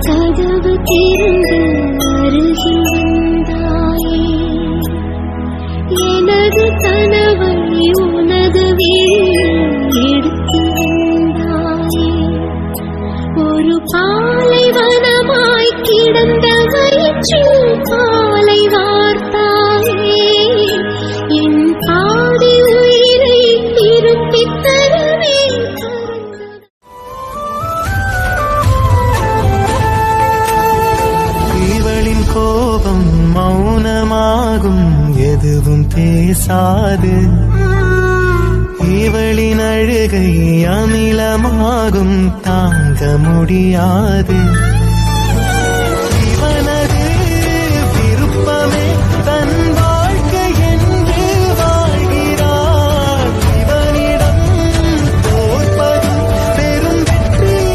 கதவு திறந்து அருகில் வந்தாயே, எனது கனவை உனது விழியில் எடுத்து வந்தாயே. ஒரு பாலைவனமாய் கிடந்த வயிற்றில் பாலை வார்த்தாயே, என் பாதி உயிரை திருப்பித் தரவே. இவளின் கோபம் மௌனமாகும், எதுவும் பேசாது. இவளின் அழுகை அமிலமாகும், தாங்க முடியாது.